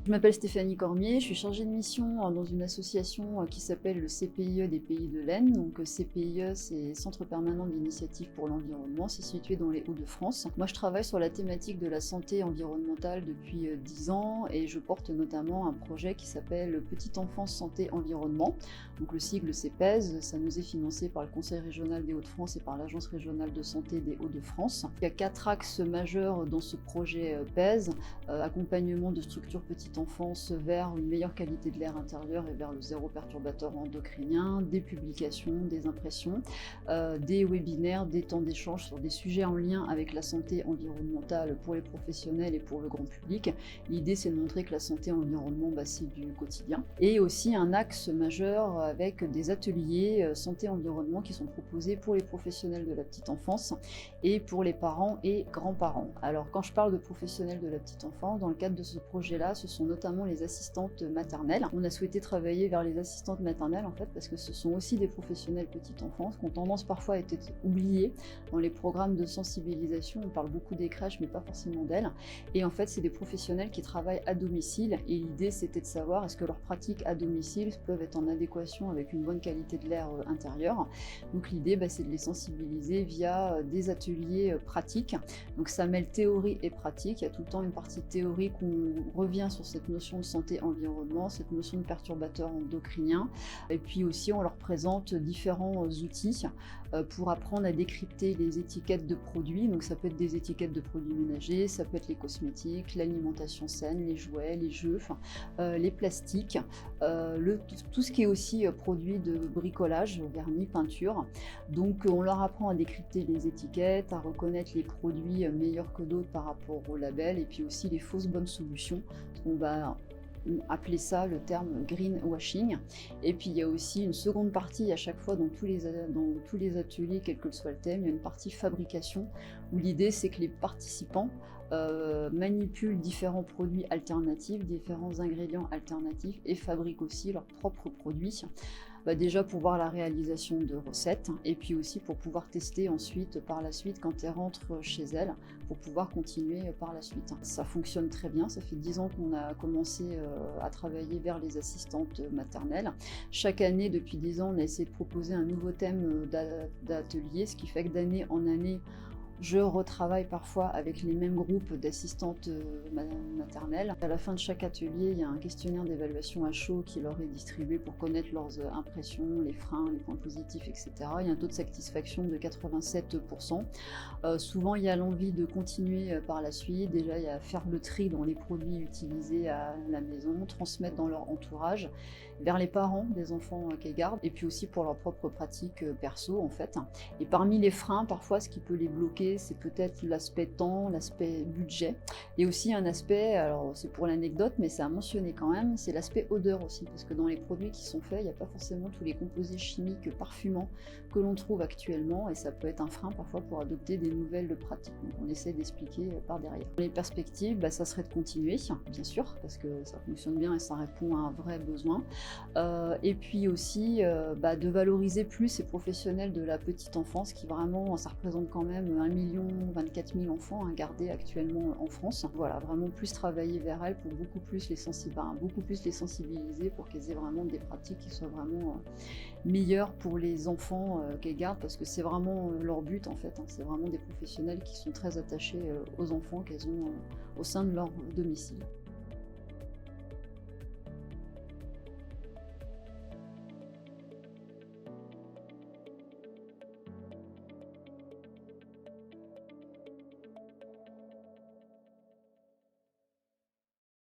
Je m'appelle Stéphanie Cormier, je suis chargée de mission dans une association qui s'appelle le CPIE des Pays de l'Aisne. Donc CPIE, c'est Centre permanent d'initiative pour l'environnement, c'est situé dans les Hauts-de-France. Moi je travaille sur la thématique de la santé environnementale depuis 10 ans et je porte notamment un projet qui s'appelle Petite Enfance Santé Environnement. Donc le sigle c'est PES, ça nous est financé par le Conseil régional des Hauts-de-France et par l'Agence régionale de santé des Hauts-de-France. Il y a 4 axes majeurs dans ce projet PES, accompagnement de structures petite enfance vers une meilleure qualité de l'air intérieur et vers le zéro perturbateur endocrinien, des publications, des impressions, des webinaires, des temps d'échange sur des sujets en lien avec la santé environnementale pour les professionnels et pour le grand public. L'idée c'est de montrer que la santé environnement c'est du quotidien. Et aussi un axe majeur avec des ateliers santé environnement qui sont proposés pour les professionnels de la petite enfance et pour les parents et grands-parents. Alors quand je parle de professionnels de la petite enfance, dans le cadre de ce projet-là, ce sont notamment les assistantes maternelles. On a souhaité travailler vers les assistantes maternelles en fait parce que ce sont aussi des professionnels petite enfance qui ont tendance parfois à être oubliés dans les programmes de sensibilisation. On parle beaucoup des crèches mais pas forcément d'elles. Et en fait c'est des professionnels qui travaillent à domicile et l'idée c'était de savoir est-ce que leurs pratiques à domicile peuvent être en adéquation avec une bonne qualité de l'air intérieur. Donc l'idée c'est de les sensibiliser via des ateliers pratiques. Donc ça mêle théorie et pratique. Il y a tout le temps une partie théorique où on revient sur cette notion de santé environnement, cette notion de perturbateur endocrinien, et puis aussi on leur présente différents outils pour apprendre à décrypter les étiquettes de produits. Donc ça peut être des étiquettes de produits ménagers, ça peut être les cosmétiques, l'alimentation saine, les jouets, les jeux, les plastiques, tout ce qui est aussi produits de bricolage, vernis, peinture. Donc on leur apprend à décrypter les étiquettes, à reconnaître les produits meilleurs que d'autres par rapport au label, et puis aussi les fausses bonnes solutions. On va appeler ça le terme greenwashing. Et puis il y a aussi une seconde partie à chaque fois dans tous les ateliers, quel que soit le thème, il y a une partie fabrication où l'idée c'est que les participants manipulent différents produits alternatifs, différents ingrédients alternatifs et fabriquent aussi leurs propres produits. Déjà pour voir la réalisation de recettes et puis aussi pour pouvoir tester ensuite par la suite quand elles rentrent chez elles pour pouvoir continuer par la suite. Ça fonctionne très bien, ça fait 10 ans qu'on a commencé à travailler vers les assistantes maternelles. Chaque année depuis 10 ans on a essayé de proposer un nouveau thème d'atelier, ce qui fait que d'année en année je retravaille parfois avec les mêmes groupes d'assistantes maternelles. À la fin de chaque atelier, il y a un questionnaire d'évaluation à chaud qui leur est distribué pour connaître leurs impressions, les freins, les points positifs, etc. Il y a un taux de satisfaction de 87%. Souvent, il y a l'envie de continuer par la suite. Déjà, il y a faire le tri dans les produits utilisés à la maison, transmettre dans leur entourage, vers les parents des enfants qu'elles gardent, et puis aussi pour leurs propres pratiques perso en fait. Et parmi les freins, parfois, ce qui peut les bloquer, c'est peut-être l'aspect temps, l'aspect budget, et aussi un aspect, alors c'est pour l'anecdote, mais c'est à mentionner quand même, c'est l'aspect odeur aussi, parce que dans les produits qui sont faits, il n'y a pas forcément tous les composés chimiques parfumants que l'on trouve actuellement, et ça peut être un frein parfois pour adopter des nouvelles pratiques. Donc on essaie d'expliquer par derrière. Les perspectives, ça serait de continuer, bien sûr, parce que ça fonctionne bien et ça répond à un vrai besoin. Et puis aussi de valoriser plus ces professionnels de la petite enfance qui vraiment, ça représente quand même 1 024 000 enfants gardés actuellement en France. Voilà, vraiment plus travailler vers elles pour beaucoup plus les sensibiliser pour qu'elles aient vraiment des pratiques qui soient vraiment meilleures pour les enfants qu'elles gardent, parce que c'est vraiment leur but en fait. C'est vraiment des professionnels qui sont très attachés aux enfants qu'elles ont au sein de leur domicile.